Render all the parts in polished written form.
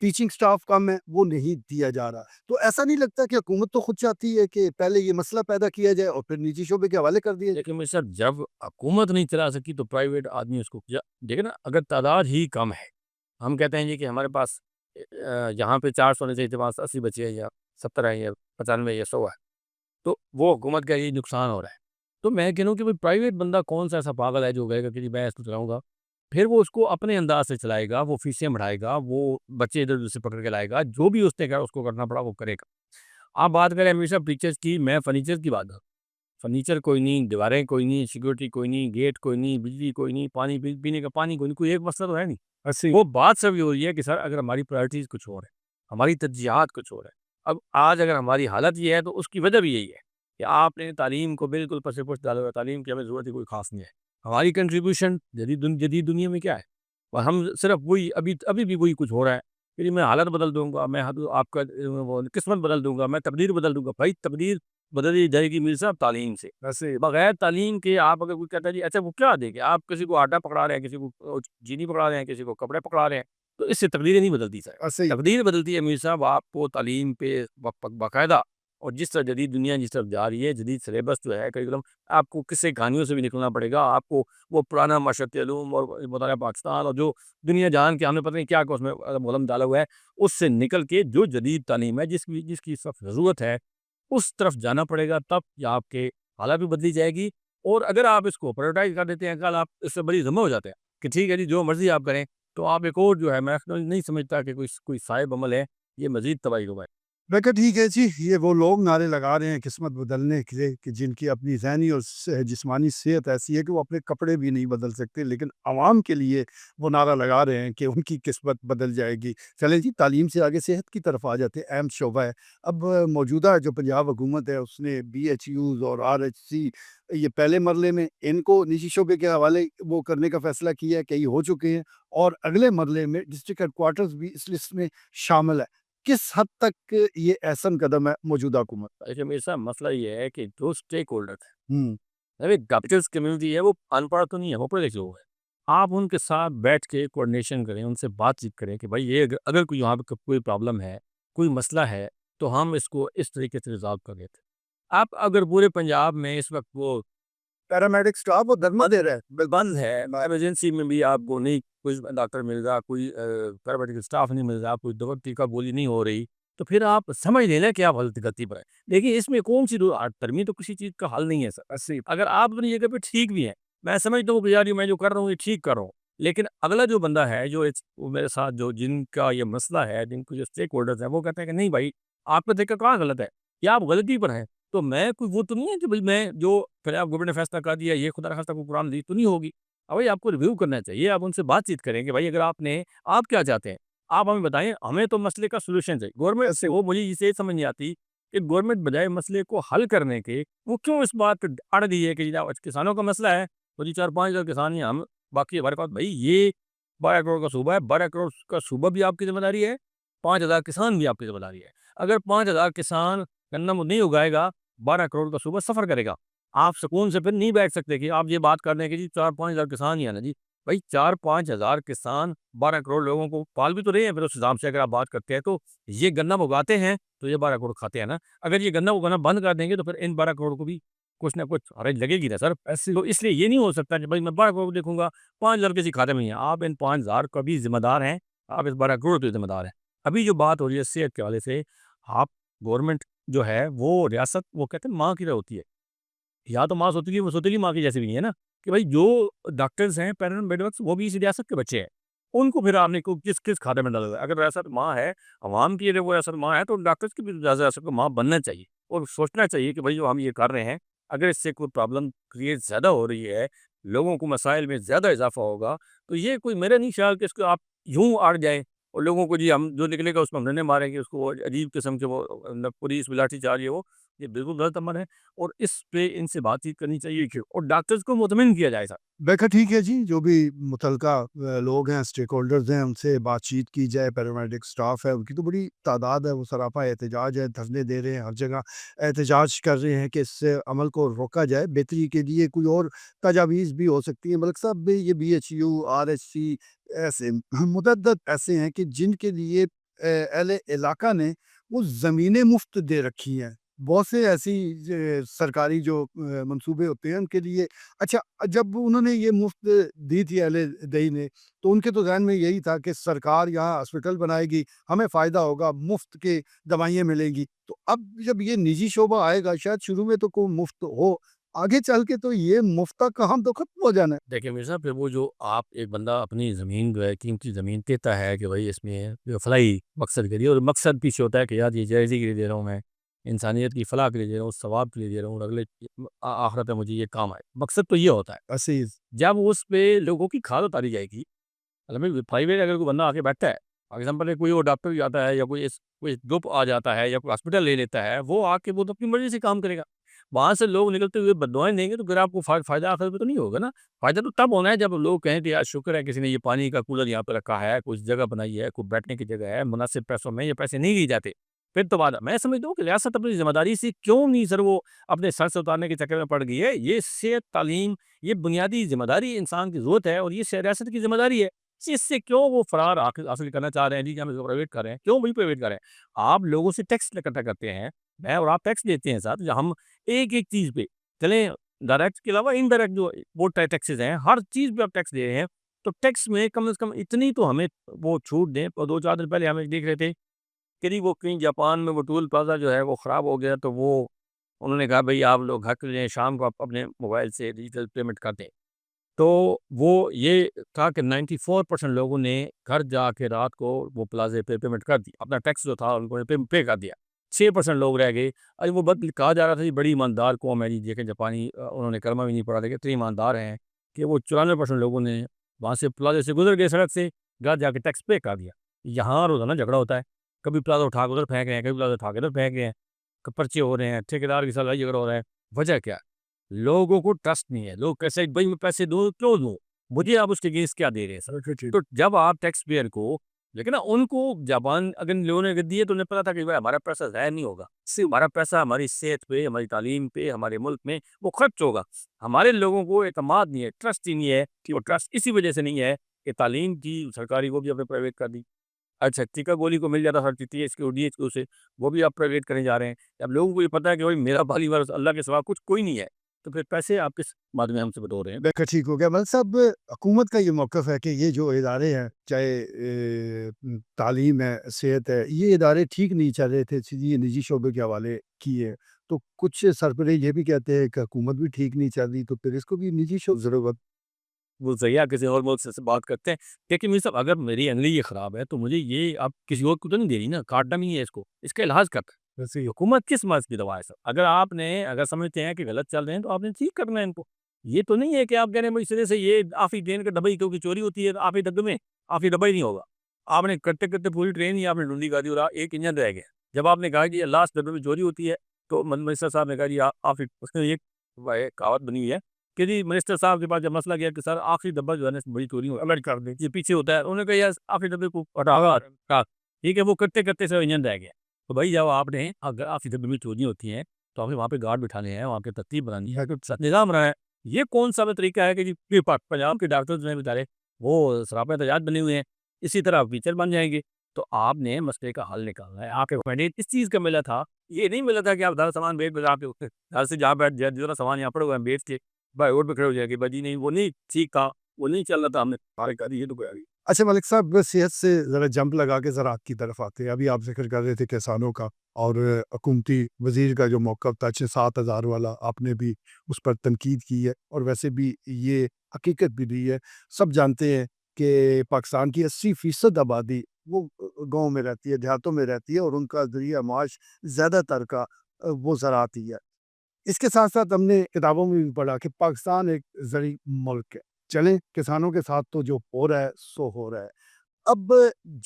Teaching staff کم ہے وہ نہیں دیا جا رہا. تو ایسا نہیں لگتا کہ حکومت تو خود چاہتی ہے کہ پہلے یہ مسئلہ پیدا کیا جائے اور پھر نجی شعبے کے حوالے کر دیا جائے؟ لیکن سر جب حکومت نہیں چلا سکی تو پرائیویٹ آدمی اس کو دیکھیں نا، اگر تعداد ہی کم ہے، ہم کہتے ہیں جی کہ ہمارے پاس یہاں پہ 400 ہونے چاہیے، تو پاس 80 بچے ہیں یا 70 ہیں یا 95 یا 100 ہے، تو وہ حکومت کا یہ نقصان ہو رہا ہے. تو میں کہہ رہا ہوں کہ بھائی پرائیویٹ بندہ کون سا ایسا پاگل ہے جو کہے گا کہ جی میں اس کو چلاؤں گا، پھر وہ اس کو اپنے انداز سے چلائے گا، وہ فیسیں بڑھائے گا، وہ بچے ادھر ادھر سے پکڑ کے لائے گا، جو بھی اس نے کہا اس کو کرنا پڑا وہ کرے گا. آپ بات کریں ہمیشہ ٹیچرس کی، میں فرنیچر کی بات کروں، فرنیچر کوئی نہیں، دیواریں کوئی نہیں، سیکورٹی کوئی نہیں، گیٹ کوئی نہیں، بجلی کوئی نہیں، پانی پینے کا پانی کوئی نہیں، کوئی ایک مسئلہ تو ہے نہیں. ایسے وہ بات سب یہ ہو رہی ہے کہ سر اگر ہماری پرائرٹیز کچھ اور ہے، ہماری ترجیحات کچھ اور ہے. اب آج اگر ہماری حالت یہ ہے تو اس کی وجہ بھی یہی ہے کہ آپ نے تعلیم کو بالکل پس پش ڈالا ہوا ہے. تعلیم کی ہمیں ضرورت ہی کوئی خاص نہیں ہے. ہماری کنٹریبیوشن جدید دنیا میں کیا ہے، اور ہم صرف وہی ابھی بھی وہی کچھ ہو رہا ہے کہ جی میں حالت بدل دوں گا، میں آپ کا وہ قسمت بدل دوں گا، میں تقدیر بدل دوں گا. بھائی تقدیر بدلی جائے گی میر صاحب تعلیم سے. ایسے بغیر تعلیم کے آپ اگر کوئی کہتا ہے جی اچھا وہ کیا دے گے، آپ کسی کو آٹا پکڑا رہے ہیں، کسی کو چینی پکڑا رہے ہیں، کسی کو کپڑے پکڑا رہے ہیں، تو اس سے تقدیریں نہیں بدلتی سر. ایسے تقدیر بدلتی ہے میر صاحب آپ کو تعلیم پہ باقاعدہ، اور جس طرح جدید دنیا جس طرف جا رہی ہے، جدید سلیبس جو ہے کریکولم، آپ کو قصے کہانیوں سے بھی نکلنا پڑے گا. آپ کو وہ پرانا معاشرتی علوم اور مطالعہ پاکستان اور جو دنیا جہان کے ہمیں پتہ نہیں کیا اس میں ملم ڈالا ہوا ہے، اس سے نکل کے جو جدید تعلیم ہے جس کی اس وقت ضرورت ہے اس طرف جانا پڑے گا. تب یا آپ کے حالات بھی بدلی جائے گی. اور اگر آپ اس کو پرائیورٹائز کر دیتے ہیں، کل آپ اس سے بڑی ذمہ ہو جاتے ہیں کہ ٹھیک ہے جی جو مرضی آپ کریں، تو آپ ایک اور جو ہے میں نہیں سمجھتا کہ کوئی صائب عمل ہے، یہ مزید تباہی کو ہے. میں کہا ٹھیک ہے جی، یہ وہ لوگ نعرے لگا رہے ہیں قسمت بدلنے کے لیے کہ جن کی اپنی ذہنی اور جسمانی صحت ایسی ہے کہ وہ اپنے کپڑے بھی نہیں بدل سکتے، لیکن عوام کے لیے وہ نعرہ لگا رہے ہیں کہ ان کی قسمت بدل جائے گی. چلیں جی، تعلیم سے آگے صحت کی طرف آ جاتے ہیں، اہم شعبہ ہے. اب موجودہ جو پنجاب حکومت ہے اس نے بی ایچ یوز اور آر ایچ سی یہ پہلے مرلے میں ان کو نجی شعبے کے حوالے وہ کرنے کا فیصلہ کیا ہے، کئی ہو چکے ہیں، اور اگلے مرلے میں ڈسٹرکٹ ہیڈ کوارٹرز بھی اس لسٹ میں شامل ہے. کس حد تک یہ احسن قدم ہے موجودہ حکومت کا؟ ایسے میرے صاحب مسئلہ یہ ہے کہ جو اسٹیک ہولڈر ہے، ہوں کیپٹلس کمیونٹی ہے، وہ ان پڑھ تو نہیں ہے، وہ پڑھے لکھے لوگ ہیں. آپ ان کے ساتھ بیٹھ کے کوآرڈینیشن کریں، ان سے بات چیت کریں کہ بھائی یہ اگر کوئی یہاں پہ کوئی پرابلم ہے، کوئی مسئلہ ہے، تو ہم اس کو اس طریقے سے ریزالو کر دیتے. آپ اگر پورے پنجاب میں اس وقت وہ پیرامیڈک سٹاف وہ درما دے رہا ہے. بند ہے، ایمرجنسی میں بھی آپ کو نہیں کوئی ڈاکٹر مل رہا، کوئی پیرامیڈیکل اسٹاف نہیں مل رہا، کوئی دوا ٹیکہ گولی نہیں ہو رہی، تو پھر آپ سمجھ لیں نا کہ آپ غلطی پر ہیں. لیکن اس میں کون سی ترمیم تو کسی چیز کا حل نہیں ہے سر. ایسے اگر آپ اپنی جگہ پہ ٹھیک بھی ہیں، میں سمجھتا ہوں کہ یار میں جو کر رہا ہوں یہ ٹھیک کر رہا ہوں، لیکن اگلا جو بندہ ہے جو وہ میرے ساتھ جو جن کا یہ مسئلہ ہے، جن کو جو اسٹیک ہولڈرز ہیں، وہ کہتے ہیں کہ نہیں بھائی آپ کا طریقہ کہاں غلط ہے، کیا آپ غلطی پر ہیں. تو میں کوئی وہ تو نہیں ہے کہ بھائی میں جو پھر آپ گورنمنٹ نے فیصلہ کر دیا یہ خدا نخواستہ کو قرآن دی تو نہیں ہوگی. اب بھائی آپ کو ریویو کرنا چاہیے، آپ ان سے بات چیت کریں کہ بھائی اگر آپ کیا چاہتے ہیں، آپ ہمیں بتائیں، ہمیں تو مسئلے کا سولوشن چاہیے. گورنمنٹ سے وہ مجھے اسے سمجھ نہیں آتی کہ گورنمنٹ بجائے مسئلے کو حل کرنے کے وہ کیوں اس بات پہ اڑ گئی ہے کہ کسانوں کا مسئلہ ہے تو جی 4-5 ہزار کسان ہیں ہم، باقی ہمارے پاس بھائی یہ 12 کروڑ کا صوبہ ہے، 12 کروڑ کا صوبہ بھی آپ کی ذمہ داری ہے، 5,000 کسان بھی آپ کی ذمہ داری ہے. اگر 5,000 کسان گندم نہیں اگائے گا، 12 کروڑ کا صوبہ سفر کرے گا. آپ سکون سے پھر نہیں بیٹھ سکتے کہ آپ یہ بات کر دیں کہ جی 4-5 ہزار کسان ہی ہے نا جی. بھائی 4-5 ہزار کسان 12 کروڑ لوگوں کو پال بھی تو رہے ہیں. پھر اس حساب سے اگر آپ بات کرتے ہیں تو یہ گندم اگاتے ہیں تو یہ 12 کروڑ کھاتے ہیں نا. اگر یہ گندم اگانا بند کر دیں گے تو پھر ان 12 کروڑ کو بھی کچھ نہ کچھ حرج لگے گی نا سر. تو اس لیے یہ نہیں ہو سکتا کہ بھائی میں 12 کروڑ دیکھوں گا 5 ہزار کسی کھاتے میں نہیں ہے. آپ ان 5 ہزار کا بھی ذمہ دار ہیں، آپ اس 12 کروڑ کے ذمہ دار ہیں. ابھی جو بات ہو رہی ہے صحت کے حوالے سے، آپ گورنمنٹ جو ہے وہ ریاست وہ کہتے ہیں ماں کی طرح ہوتی ہے، یا تو ماں سوتیلی وہ سوتیلی ماں کی جیسے بھی نہیں ہے نا، کہ بھائی جو ڈاکٹرز ہیں پیرامڈکس وہ بھی اس ریاست کے بچے ہیں. ان کو پھر آپ نے کس کھاتے میں ڈالا ہے؟ اگر ریاست ماں ہے، عوام کی وہ ریاست ماں ہے، تو ڈاکٹرز کی بھی ریاست کو ماں بننا چاہیے اور سوچنا چاہیے کہ بھائی جو ہم یہ کر رہے ہیں اگر اس سے کوئی پرابلم کریٹ زیادہ ہو رہی ہے، لوگوں کو مسائل میں زیادہ اضافہ ہوگا، تو یہ کوئی میرا نہیں خیال کہ اس کو آپ یوں آڑ جائیں اور لوگوں کو جی ہم جو نکلے گا اس میں ہم نے ماریں گے اس کو. عجیب قسم کے وہ پولیس لاٹھی چارج ہے وہ یہ بالکل غلط عمل ہے اور اس پہ ان سے بات چیت کرنی چاہیے کہ اور ڈاکٹرز کو مطمئن کیا جائے سر. بیکھا ٹھیک ہے جی، جو بھی متعلقہ لوگ ہیں، اسٹیک ہولڈرز ہیں، ان سے بات چیت کی جائے. پیرامیڈک سٹاف ہے، ان کی تو بڑی تعداد ہے، وہ سراپا احتجاج ہے، دھرنے دے رہے ہیں، ہر جگہ احتجاج کر رہے ہیں کہ اس سے عمل کو روکا جائے. بہتری کے لیے کوئی اور تجاویز بھی ہو سکتی ہیں. ملک صاحب بھی یہ B H U, R H C ایسے متعدد ایسے ہیں کہ جن کے لیے اہل علاقہ نے وہ زمینیں مفت دے رکھی ہیں. بہت سے ایسی سرکاری جو منصوبے ہوتے ہیں ان کے لیے. اچھا، جب انہوں نے یہ مفت دی تھی اہل دہی نے، تو ان کے تو ذہن میں یہی تھا کہ سرکار یہاں ہاسپٹل بنائے گی، ہمیں فائدہ ہوگا، مفت کے دوائیاں ملیں گی. تو اب جب یہ نجی شعبہ آئے گا، شاید شروع میں تو کوئی مفت ہو، آگے چل کے تو یہ مفت کا کام تو ختم ہو جانا ہے. دیکھیں مرزا صاحب، پھر وہ جو آپ ایک بندہ اپنی زمین جو ہے قیمتی زمین دیتا ہے کہ بھائی اس میں فلاحی مقصد کے لیے، اور مقصد پیچھے ہوتا ہے کہ یار یہ جائزی کے لیے دے رہا ہوں، میں انسانیت کی فلاح کے لیے دے رہا ہوں، ثواب کے لیے دے رہا ہوں، اور اگلے آخرت میں مجھے یہ کام آئے. مقصد تو یہ ہوتا ہے. عزیز جب اس پہ لوگوں کی کھال اتاری جائے گی، پرائیویٹ اگر کوئی بندہ آ کے بیٹھتا ہے، فار ایگزامپل کوئی اور ڈاکٹر بھی آتا ہے یا کوئی گروپ آ جاتا ہے یا کوئی ہاسپٹل لے لیتا ہے، وہ آ کے وہ تو اپنی مرضی سے کام کرے گا. وہاں سے لوگ نکلتے ہوئے بددعائیں دیں گے تو پھر آپ کو فائدہ آخر میں تو نہیں ہوگا نا. فائدہ تو تب ہونا ہے جب لوگ کہیں کہ یار شکر ہے کسی نے یہ پانی کا کولر یہاں پہ رکھا ہے، کچھ جگہ بنائی ہے، کوئی بیٹھنے کی جگہ ہے، مناسب پیسوں میں یہ پیسے نہیں دیے جاتے. پھر تو بات میں سمجھتا ہوں کہ ریاست اپنی ذمہ داری سے کیوں نہیں سر وہ اپنے سر سے اتارنے کے چکر میں پڑ گئی ہے. یہ صحت، تعلیم، یہ بنیادی ذمہ داری انسان کی ضرورت ہے اور یہ ریاست کی ذمہ داری ہے. اس سے کیوں وہ فرار حاصل کرنا چاہ رہے ہیں جی کہ ہم اس کو پرائیویٹ کر رہے ہیں؟ کیوں بھی پرائیویٹ کر رہے ہیں؟ آپ لوگوں سے ٹیکس اکٹھا کرتے ہیں، میں اور آپ ٹیکس دیتے ہیں ساتھ. ہم ایک ایک چیز پہ چلیں، ڈائریکٹ کے علاوہ انڈائریکٹ جو بہت ٹیکسز ہیں، ہر چیز پہ آپ ٹیکس دے رہے ہیں. تو ٹیکس میں کم از کم اتنی تو ہمیں وہ چھوٹ دیں. اور 2-4 دن پہلے ہمیں دیکھ رہے تھے کہ وہ کہیں جاپان میں وہ ٹول پلازا جو ہے وہ خراب ہو گیا، تو وہ انہوں نے کہا بھائی آپ لوگ گھر کے لیں، شام کو آپ اپنے موبائل سے ڈیجیٹل پیمنٹ کر دیں. تو وہ یہ تھا کہ 94% لوگوں نے گھر جا کے رات کو وہ پلازے پہ پیمنٹ کر دی، اپنا ٹیکس جو تھا ان کو پے کر دیا. 6% لوگ رہ گئے. ارے وہ کہا جا رہا تھا جی بڑی ایماندار قوم ہے جی، دیکھیں جاپانی انہوں نے کلمہ بھی نہیں پڑھا، لیکن اتنے ایماندار ہیں کہ وہ 94% لوگوں نے وہاں سے پلازے سے گزر گئے، سڑک سے گھر جا کے ٹیکس پے کر دیا. یہاں روزانہ جھگڑا ہوتا ہے، کبھی پلازا اٹھا کے ادھر پھینک رہے ہیں، کبھی پلازا اٹھا کے ادھر پھینک رہے ہیں، پرچے ہو رہے ہیں، ٹھیکیدار کے ساتھ لڑائی جھگڑا ہو رہا ہے. وجہ کیا ہے؟ لوگوں کو ٹرسٹ نہیں ہے. لوگ کیسے بھائی میں پیسے دوں کیوں دوں، مجھے آپ اس کے اگینسٹ کیا دے رہے ہیں سر؟ تو جب آپ ٹیکس پیئر کو، لیکن نا ان کو جاپان اگر لوگوں نے دیے تو انہیں پتا تھا کہ بھائی ہمارا پیسہ ضائع نہیں ہوگا، ہمارا پیسہ ہماری صحت پہ، ہماری تعلیم پہ، ہمارے ملک میں وہ خرچ ہوگا. ہمارے لوگوں کو اعتماد نہیں ہے، ٹرسٹ ہی نہیں ہے. کہ وہ ٹرسٹ اسی وجہ سے نہیں ہے کہ تعلیم کی سرکاری وہ بھی اپنے پرائیویٹ کر دی. اچھا ٹیکا گولی کو مل جاتا sir T H Q D H Q سے، وہ بھی آپ پرائیویٹ کرنے جا رہے ہیں. اب لوگوں کو یہ پتا ہے کہ بھائی میرا بھالی وارث اللہ کے سوا کچھ کوئی نہیں ہے، تو پھر پیسے آپ کس بعد میں ہم سے بٹور رہے ہیں؟ بیکھا ٹھیک ہو گیا. ملک صاحب، حکومت کا یہ موقف ہے کہ یہ جو ادارے ہیں، چاہے تعلیم ہے، صحت ہے، یہ ادارے ٹھیک نہیں چل رہے تھے، یہ نجی شعبے کے حوالے کیے. تو کچھ سربراہ یہ بھی کہتے ہیں کہ حکومت بھی ٹھیک نہیں چل رہی، تو پھر اس کو بھی نجی شعبے ضرورت. وہ صحیح ہے، کسی اور ملک سے بات کرتے ہیں. لیکن میرے صاحب اگر میری انگلی یہ خراب ہے تو مجھے یہ آپ کسی اور کو تو نہیں دے رہی نا، کاٹنا نہیں ہے اس کو، اس کا علاج کرتا ہے. ویسے حکومت کس مرض کی دوا ہے سر؟ اگر آپ نے اگر سمجھتے ہیں کہ غلط چل رہے ہیں تو آپ نے ٹھیک کرنا ہے ان کو. یہ تو نہیں ہے کہ آپ کہہ رہے ہیں اس طرح سے یہ آفی ٹرین کا ڈبہ کیونکہ چوری ہوتی ہے تو آفی ڈبے میں آفی ڈبہ ہی نہیں ہوگا. آپ نے کرتے کرتے پوری ٹرین ہی آپ نے ڈھونڈی کر دی اور ایک انجن رہ گیا. جب آپ نے کہا کہ یہ لاسٹ ڈبے میں چوری ہوتی ہے تو منسٹر صاحب نے کہا جی آفی، اس نے ایک کہاوت بنی ہوئی ہے کہ جی منسٹر صاحب کے پاس جب مسئلہ گیا کہ سر آخری ڈبہ جو ہے نا بڑی چوری الرٹ کر دیں، یہ پیچھے ہوتا ہے. انہوں نے کہا یار آخری ڈبے کو ہٹا، ٹھیک ہے، وہ کرتے کرتے سے انجن رہ گیا. تو بھائی جب آپ نے اگر آخری ڈبے میں چوری ہوتی ہیں تو آپ نے وہاں پہ گارڈ بٹھانے ہیں، وہاں پہ ترتیب بنانی ہے، نظام بنانا ہے. یہ کون سا طریقہ ہے کہ جی پنجاب کے ڈاکٹرز میں بیچارے وہ سراپا احتجاج بنے ہوئے ہیں، اسی طرح ٹیچر بن جائیں گے. تو آپ نے مسئلے کا حل نکالنا ہے. آپ کے مینڈیٹ اس چیز کا ملا تھا، یہ نہیں ملا تھا کہ آپ سامان بیچ بجا پہ گھر سے جہاں بیٹھ جائے جو سامان یہاں پڑے ہوئے ہیں بیچ کے بھائی روڈ پہ کھڑے ہو جائے گی. بجی نہیں، وہ نہیں ٹھیک تھا، وہ نہیں چل رہا تھا، ہم نے سارے کر دی. یہ تو کوئی اچھا ملک صاحب، صحت سے ذرا جمپ لگا کے زراعت کی طرف آتے ہیں. ابھی آپ ذکر کر رہے تھے کسانوں کا، اور حکومتی وزیر کا جو موقف تھا 6-7 ہزار والا، آپ نے بھی اس پر تنقید کی ہے. اور ویسے بھی یہ حقیقت بھی دی ہے. سب جانتے ہیں کہ پاکستان کی 80% آبادی وہ گاؤں میں رہتی ہے، دیہاتوں میں رہتی ہے، اور ان کا ذریعہ معاش زیادہ تر کا وہ زراعت ہی ہے. اس کے ساتھ ساتھ ہم نے کتابوں میں بھی پڑھا کہ پاکستان ایک زرعی ملک ہے. چلیں، کسانوں کے ساتھ تو جو ہو رہا ہے سو ہو رہا ہے. اب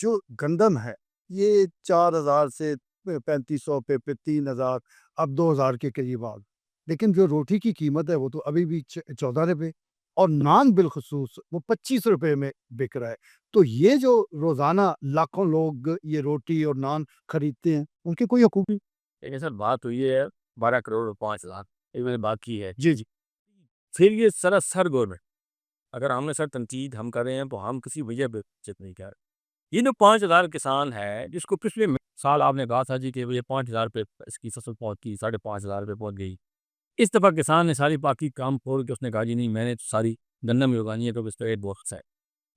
جو گندم ہے یہ 4,000 سے 3500 پہ 3000 اب 2000 کے قریب آ گئی۔ لیکن جو روٹی کی قیمت ہے وہ تو ابھی بھی 14 روپے اور نان بالخصوص وہ 25 روپے میں بک رہا ہے۔ تو یہ جو روزانہ لاکھوں لوگ یہ روٹی اور نان خریدتے ہیں ان کے کوئی حقوق نہیں۔ لیکن سر بات ہوئی ہے 12 کروڑ اور 5 لاکھ، یہ میں نے بات کی ہے۔ جی جی پھر یہ سراسر گورنمنٹ، اگر ہم نے سر تنقید ہم کر رہے ہیں تو ہم کسی وجہ پہ چت نہیں کر رہے۔ یہ جو 5,000 کسان ہے جس کو پچھلے سال آپ نے کہا تھا جی کہ یہ 5,000 پہ اس کی فصل پہنچ گئی، 5,500 پہ پہنچ گئی، اس دفعہ کسان نے ساری باقی کام چھوڑ کے اس نے کہا جی نہیں میں نے تو ساری گندم ہی اگانی ہے تو اس کا ریٹ بہت اچھا ہے۔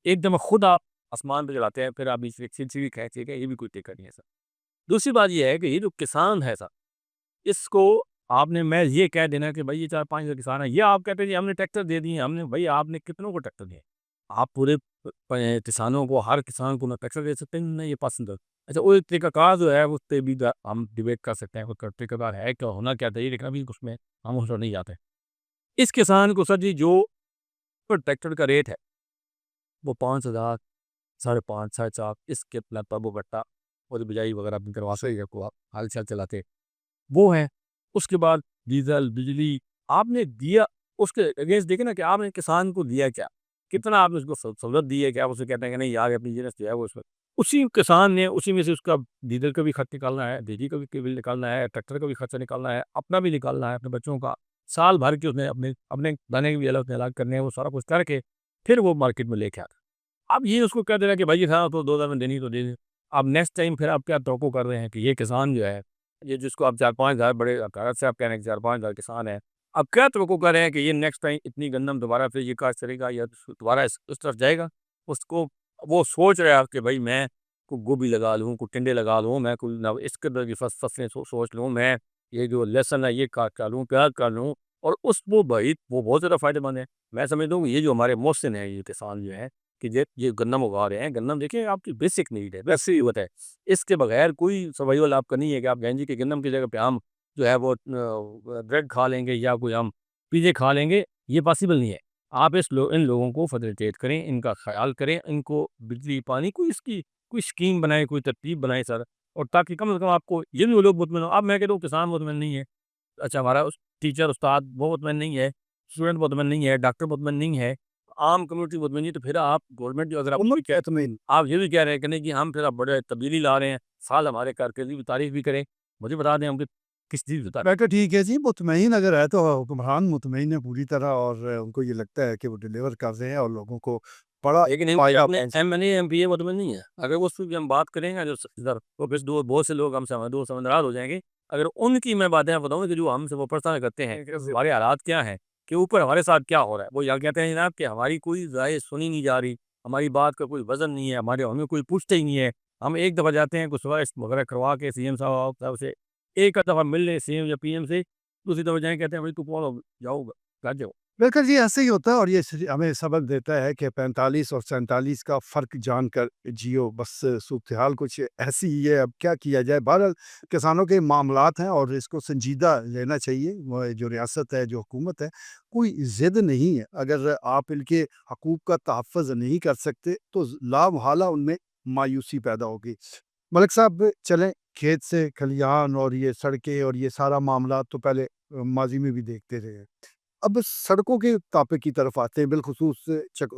ایک دم خود آپ آسمان پہ چلاتے ہیں، پھر آپ اس سلسلے کھینچے گا، یہ بھی کوئی ٹیکر نہیں ہے سر۔ دوسری بات یہ ہے کہ یہ جو کسان ہے سر، اس کو آپ نے میں یہ کہہ دینا کہ بھائی یہ 4-5 کسان ہیں، یہ آپ کہتے ہیں جی ہم نے ٹریکٹر دے دیے، ہم نے بھائی آپ نے کتنوں کو ٹریکٹر دیے؟ آپ پورے کسانوں کو ہر کسان کو نہ ٹریکٹر دے سکتے ہیں نہ یہ پسند ہے۔ اچھا وہ طریقہ کار جو ہے اس پہ بھی ہم ڈیبیٹ کر سکتے ہیں، کوئی طریقہ کار ہے کیا ہونا کیا چاہیے، لیکن ابھی اس میں ہم اس پر نہیں جاتے۔ اس کسان کو سر جی جو ٹریکٹر کا ریٹ ہے وہ 5,000 5.5 4.5 اس کے لگ بھگ وہ بٹا اور بجائی وغیرہ بھی کروا سکتے کو آپ حال چال چلاتے وہ ہیں۔ اس کے بعد ڈیزل بجلی آپ نے دیا، اس کے اگینسٹ دیکھیں نا کہ آپ نے کسان کو دیا کیا، کتنا آپ نے اس کو سہولت دی ہے کہ آپ اسے کہتے ہیں کہ نہیں یار اپنی بزنس جو ہے وہ اس میں اسی کسان نے اسی میں سے اس کا ڈیزل کا بھی خرچ نکالنا ہے، بجلی کا بھی بل نکالنا ہے، ٹریکٹر کا بھی خرچہ نکالنا ہے، اپنا بھی نکالنا ہے، اپنے بچوں کا سال بھر کے اس نے اپنے دانے کے بھی الگ کرنے ہیں، وہ سارا کچھ کر کے پھر وہ مارکیٹ میں لے کے آتا۔ اب یہ اس کو کہہ دے رہا ہے کہ بھائی تھا تو 2,000 میں دینی تو دے دیں۔ اب نیکسٹ ٹائم پھر آپ کیا توقع کر رہے ہیں کہ یہ کسان جو ہے یہ جس کو آپ 4-5 ہزار بڑے حکارت سے آپ کہہ رہے ہیں کہ 4-5 ہزار کسان ہے، اب کیا توقع کر رہے ہیں کہ یہ نیکسٹ ٹائم اتنی گندم دوبارہ پھر یہ کاشت کرے گا یا دوبارہ اس طرف جائے گا؟ اس کو وہ سوچ رہا ہے کہ بھائی میں کوئی گوبھی لگا لوں، کوئی ٹنڈے لگا لوں، میں کوئی اس قدر کی فصلیں سوچ لوں، میں یہ جو لہسن ہے یہ کاٹ کر لوں، پیاز کر لوں، اور اس وہ بھائی وہ بہت زیادہ فائدہ مند ہے۔ میں سمجھتا ہوں یہ جو ہمارے محسن ہیں یہ کسان جو ہے کہ یہ گندم اگا رہے ہیں، گندم دیکھیں آپ کی بیسک نیڈ ہے، ویسی ہی ہے، اس کے بغیر کوئی سروائیول آپ کا نہیں ہے کہ آپ کہیں گے کہ گندم کی جگہ پہ ہم جو ہے وہ بریڈ کھا لیں گے یا کوئی ہم پیزے کھا لیں گے، یہ پاسبل نہیں ہے۔ آپ ان لوگوں کو فیسیلیٹیٹ کریں، ان کا خیال کریں، ان کو بجلی پانی کوئی اس کی کوئی اسکیم بنائیں، کوئی ترتیب بنائیں سر، اور تاکہ کم از کم آپ کو یہ بھی لوگ مطمئن ہو۔ اب میں کہتا ہوں کسان مطمئن نہیں ہے، اچھا ہمارا ٹیچر استاد وہ مطمئن نہیں ہے، اسٹوڈنٹ مطمئن نہیں ہے، ڈاکٹر مطمئن نہیں ہے، عام کمیونٹی مطمئن نہیں، تو پھر آپ گورنمنٹ جو اگر آپ یہ بھی کہہ رہے ہیں کہ نہیں کہ ہم پھر آپ بڑے تبدیلی لا رہے ہیں، سال ہمارے کارکردگی کی تعریف بھی کریں، مجھے بتا دیں ہم کس چیز بتا میں کہ ٹھیک ہے جی، مطمئن اگر ہے تو حکمران مطمئن ہے پوری طرح، اور ان کو یہ لگتا ہے کہ وہ ڈیلیور کر رہے ہیں اور لوگوں کو بڑا لیکن M N A M P A مطمئن نہیں ہے۔ اگر وہ ہم بات کریں گے جو ادھر تو پھر بہت سے لوگ ہم سے دو سمندرات ہو جائیں گے۔ اگر ان کی میں باتیں بتاؤں کہ جو ہم سے وہ پرسنل کرتے ہیں ہمارے حالات کیا ہیں، کہ اوپر ہمارے ساتھ کیا ہو رہا ہے، وہ یہ کہتے ہیں جناب کہ ہماری کوئی رائے سنی نہیں جا رہی، ہماری بات کا کوئی وزن نہیں ہے، ہمیں کوئی پوچھتے ہی نہیں ہے۔ ہم ایک دفعہ جاتے ہیں کچھ سوال وغیرہ کروا کے سی ایم صاحب سے ایک دفعہ مل لیں سی ایم یا پی ایم سے، دوسری دفعہ جائیں کہتے ہیں بھائی تو کون جاؤ گھر جاؤ۔ بالکل جی ایسے ہی ہوتا ہے، اور یہ ہمیں سبق دیتا ہے کہ 45 اور 47 کا فرق جان کر جیو، بس صورتحال کچھ ایسی ہی ہے، اب کیا کیا جائے۔ بہرحال کسانوں کے معاملات ہیں اور اس کو سنجیدہ لینا چاہیے۔ وہ جو ریاست ہے، جو حکومت ہے، کوئی ضد نہیں ہے، اگر آپ ان کے حقوق کا تحفظ نہیں کر سکتے تو لا محالہ ان میں مایوسی پیدا ہوگی۔ ملک صاحب چلیں کھیت سے کھلیان اور یہ سڑکیں اور یہ سارا معاملات تو پہلے ماضی میں بھی دیکھتے رہے۔ اب سڑکوں کے ٹاپک کی طرف آتے ہیں، بالخصوص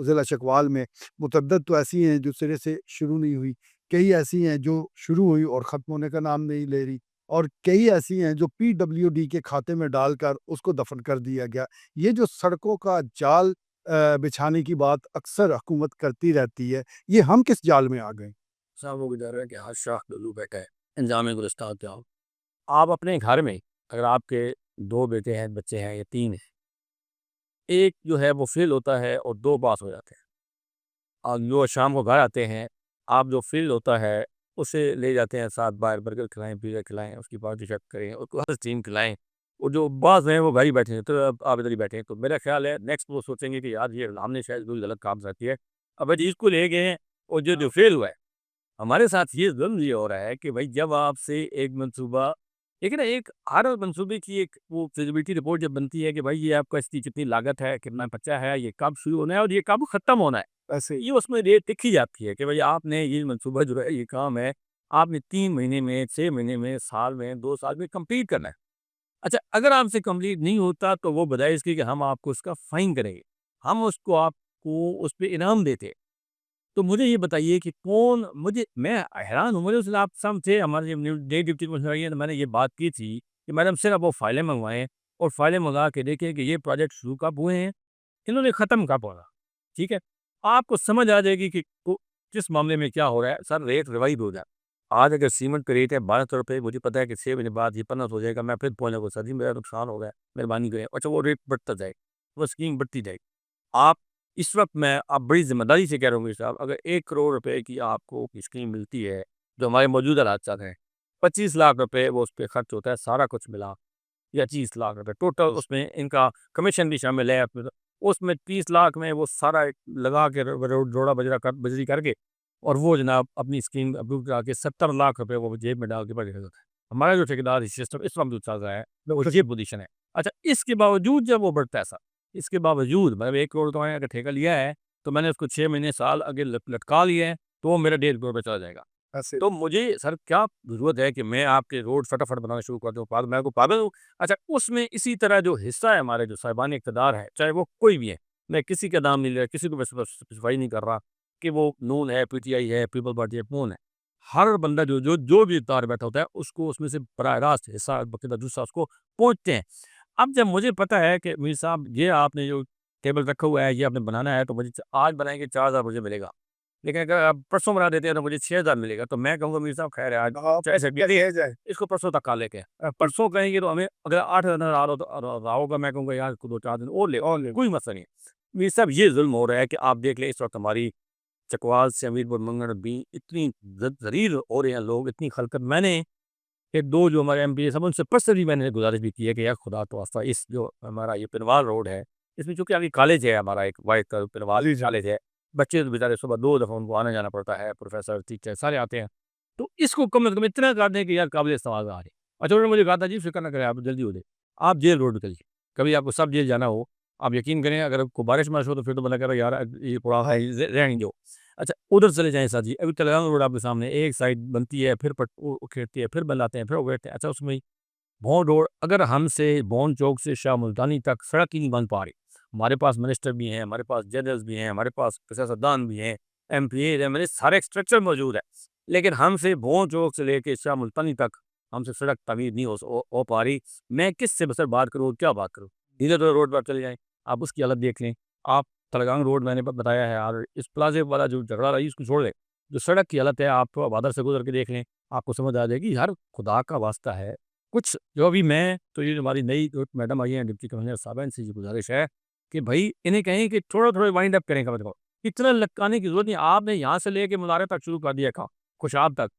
ضلع چکوال میں متعدد تو ایسی ہیں جو سرے سے شروع نہیں ہوئی، کئی ایسی ہیں جو شروع ہوئی اور ختم ہونے کا نام نہیں لے رہی، اور کئی ایسی ہیں جو PWD کے کھاتے میں ڈال کر اس کو دفن کر دیا گیا۔ یہ جو سڑکوں کا جال بچھانے کی بات اکثر حکومت کرتی رہتی ہے، یہ ہم کس جال میں آ گئے؟ صاحب وہ گزار ہے کہ ہر شاخ ڈلو بیٹھا ہے انجام گلستان پہ آؤ۔ آپ اپنے گھر میں اگر آپ کے 2 بیٹے ہیں، بچے ہیں یا 3 ہیں، ایک جو ہے وہ فیل ہوتا ہے اور 2 پاس ہو جاتے ہیں، اور جو شام کو گھر آتے ہیں آپ جو فیل ہوتا ہے اسے لے جاتے ہیں ساتھ، باہر برگر کھلائیں، پیزا کھلائیں، اس کی پارٹی شرٹ کریں، اس کو ہر ٹیم کھلائیں، اور جو باز ہیں وہ گھر ہی بیٹھے ہیں، تو آپ ادھر ہی بیٹھے ہیں، تو میرا خیال ہے نیکسٹ وہ سوچیں گے کہ یار یہ ہم نے شاید کوئی غلط کام کرتی ہے، اب اس کو لے گئے ہیں، اور جو فیل ہوا ہے ہمارے ساتھ یہ ظلم یہ ہو رہا ہے کہ بھائی جب آپ سے ایک منصوبہ، لیکن ایک ہر منصوبے کی ایک وہ فیزیبلٹی رپورٹ جب بنتی ہے کہ بھائی یہ آپ کا اس کی کتنی لاگت ہے، کتنا بچہ ہے، یہ کب شروع ہونا ہے اور یہ کب ختم ہونا ہے، ایسے یہ اس میں ریٹ لکھی جاتی ہے کہ بھائی آپ نے یہ منصوبہ جو ہے یہ کام ہے آپ نے 3 مہینے میں، 6 مہینے میں، سال میں، 2 سال میں کمپلیٹ کرنا ہے۔ اچھا اگر آپ سے کمپلیٹ نہیں ہوتا تو وہ بجائے اس کی کہ ہم آپ کو اس کا فائن کریں گے، ہم اس کو آپ کو اس پہ انعام دیتے ہیں۔ تو مجھے یہ بتائیے کہ میں حیران ہوں، مجھے اس دن آپ سم تھے ہمارے جب نئے ڈپٹی کمشنر آئی ہیں تو میں نے یہ بات کی تھی کہ میڈم صرف وہ فائلیں منگوائیں اور فائلیں منگا کے دیکھیں کہ یہ پروجیکٹ شروع کب ہوئے ہیں، انہوں نے ختم کب ہونا، ٹھیک ہے؟ آپ کو سمجھ آ جائے گی کہ کس معاملے میں کیا ہو رہا ہے۔ سر ریٹ ریوائز ہو جائے، آج اگر سیمنٹ کا ریٹ ہے 1200 روپے، مجھے پتا ہے کہ 6 مہینے بعد یہ 1500 ہو جائے گا، میں پھر پہنچنے کو سر جی میرا نقصان ہو گیا، مہربانی کریں، اچھا وہ ریٹ بڑھتا جائے، وہ اسکیم بڑھتی جائے گی۔ آپ اس وقت میں آپ بڑی ذمہ داری سے کہہ رہا ہوں کہ صاحب اگر 1 کروڑ روپے کی آپ کو اسکیم ملتی ہے جو ہمارے موجودہ حالات ہیں، 25 لاکھ روپے وہ اس پہ خرچ ہوتا ہے، سارا کچھ ملا یا 30 لاکھ روپے ٹوٹل، اس میں ان کا کمیشن بھی شامل ہے، اس میں 30 لاکھ میں وہ سارا لگا کے روڑا بجری کر کے اور وہ جناب اپنی اسکیم اپروو کرا کے 70 لاکھ روپے وہ جیب میں ڈال کے بڑھ جاتا ہے۔ ہمارا جو ٹھیکیدار سسٹم اس وقت جو چل رہا ہے وہ یہ پوزیشن ہے۔ اچھا اس کے باوجود جب وہ بڑھتا ہے سر، اس کے باوجود مطلب 1 کروڑ کا اگر ٹھیکہ لیا ہے تو میں نے اس کو 6 مہینے سال آگے لٹکا لیا ہے تو وہ میرا 1.5 کروڑ پہ چلا جائے گا۔ ایسے تو مجھے سر کیا ضرورت ہے کہ میں آپ کے روڈ فٹافٹ بنانا شروع کر دوں، میں کو پاگل ہوں؟ اچھا اس میں اسی طرح جو حصہ ہے ہمارے جو صاحبان اقتدار ہے، چاہے وہ کوئی بھی ہے، میں کسی کا نام نہیں لے رہا، کسی کو اسپیسیفائی نہیں کر رہا کہ وہ نون ہے، پی ٹی آئی ہے، پیپل پارٹی ہے، کون ہے، ہر بندہ جو بھی اقتدار بیٹھا ہوتا ہے اس کو اس میں سے براہ راست حصہ باقاعدہ دوسرا اس کو پہنچتے ہیں۔ اب جب مجھے پتا ہے کہ میر صاحب یہ آپ نے جو ٹیبل رکھا ہوا ہے یہ آپ نے بنانا ہے تو مجھے آج بنائیں گے 4000 مجھے ملے گا، لیکن اگر آپ پرسوں بنا دیتے ہیں تو مجھے 6000 ملے گا، تو میں کہوں گا میر صاحب خیر ہے آج آپ چاہے سے کہہ جائے اس کو پرسوں تک کا لے کے پرسوں کہیں گے تو ہمیں اگر 8000 رہا ہوگا میں کہوں گا یار 2-4 دن اور لے، کوئی مسئلہ نہیں ہے۔ میر صاحب یہ ظلم ہو رہا ہے کہ آپ دیکھ لیں اس وقت ہماری چکوال سے امیر پور منگڑ بھی اتنی ذلیل ہو رہے ہیں لوگ، اتنی خلقت، میں نے کہ 2 جو ہمارے ایم پی صاحب ان سے پرسنلی میں نے گزارش بھی کی ہے کہ یار خدا تو واسطہ اس جو ہمارا یہ پنوال روڈ ہے اس میں چونکہ ابھی کالج ہے ہمارا ایک وائٹ کا پنوال جی جی کالج ہے، بچے تو بیچارے صبح 2 دفعہ ان کو آنا جانا پڑتا ہے، پروفیسر ٹیچر سارے آتے ہیں، تو اس کو کم از کم اتنا کر دیں کہ یار قابل استعمال آ رہے۔ اچھا انہوں نے مجھے کہا تھا جی فکر نہ کریں آپ جلدی ہو جائے، آپ جیل روڈ نکلیے، کبھی آپ کو سب جیل جانا ہو آپ یقین کریں اگر آپ کو بارش مارش ہو تو پھر تو بندہ کہہ رہا ہے یار یہ پڑا ہے رہنے دو۔ اچھا ادھر چلے جائیں سر جی، ابھی تلنگانہ روڈ آپ کے سامنے ایک سائڈ بنتی ہے، پھر کھیڑتی ہے، پھر بناتے ہیں، پھر وہ کھیڑتے ہیں۔ اچھا اس میں بھون روڈ اگر ہم سے بھون چوک سے شاہ ملتانی تک سڑک ہی نہیں بن پا رہی، ہمارے پاس منسٹر بھی ہیں، ہمارے پاس ججز بھی ہیں، ہمارے پاس سیاستدان بھی ہیں، ایم پی اے ہیں، میرے سارے اسٹرکچر موجود ہے، لیکن ہم سے بھون چوک سے لے کے شاہ ملتانی تک ہم سے سڑک تعمیر نہیں ہو پا رہی۔ میں کس سے بسر بات کروں، کیا بات کروں؟ ادھر روڈ پر چلے جائیں، آپ اس کی حالت دیکھ لیں، آپ تلگانگ روڈ میں نے بتایا ہے اور اس پلازے والا جو جھگڑا رہی اس کو چھوڑ دیں، جو سڑک کی حالت ہے آپ بادر سے گزر کے دیکھ لیں، آپ کو سمجھ آ جائے گی۔ ہر خدا کا واسطہ ہے کچھ جو بھی میں تو یہ ہماری نئی میڈم آئی ہیں ڈپٹی کمشنر صاحبہ، ان سے یہ گزارش ہے کہ بھائی انہیں کہیں کہ تھوڑا وائنڈ اپ کریں، کم از کم اتنا لٹکانے کی ضرورت نہیں، آپ نے یہاں سے لے کے منارے تک شروع کر دیا تھا خوشاب تک،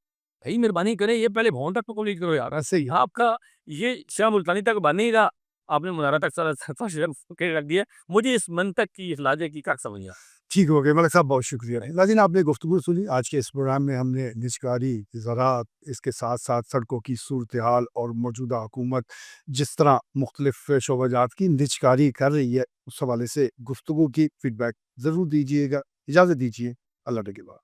بھائی مہربانی کریں یہ پہلے بھون تک تو کمپلیٹ کرو یار، ایسے ہی آپ کا یہ شاہ ملتانی تک بن نہیں رہا، آپ نے منارہ تک سارا رکھ دیا، مجھے اس منطق کی اس لاجے کی کیا سمجھ نہیں آ رہا۔ ٹھیک ہو گیا ملک صاحب، بہت شکریہ۔ ناظرین آپ نے گفتگو سنی، آج کے اس پروگرام میں ہم نے نجکاری، زراعت، اس کے ساتھ ساتھ سڑکوں کی صورتحال اور موجودہ حکومت جس طرح مختلف شعبہ جات کی نجکاری کر رہی ہے اس حوالے سے گفتگو کی، فیڈ بیک ضرور دیجیے گا، اجازت دیجیے، اللہ کے بعد۔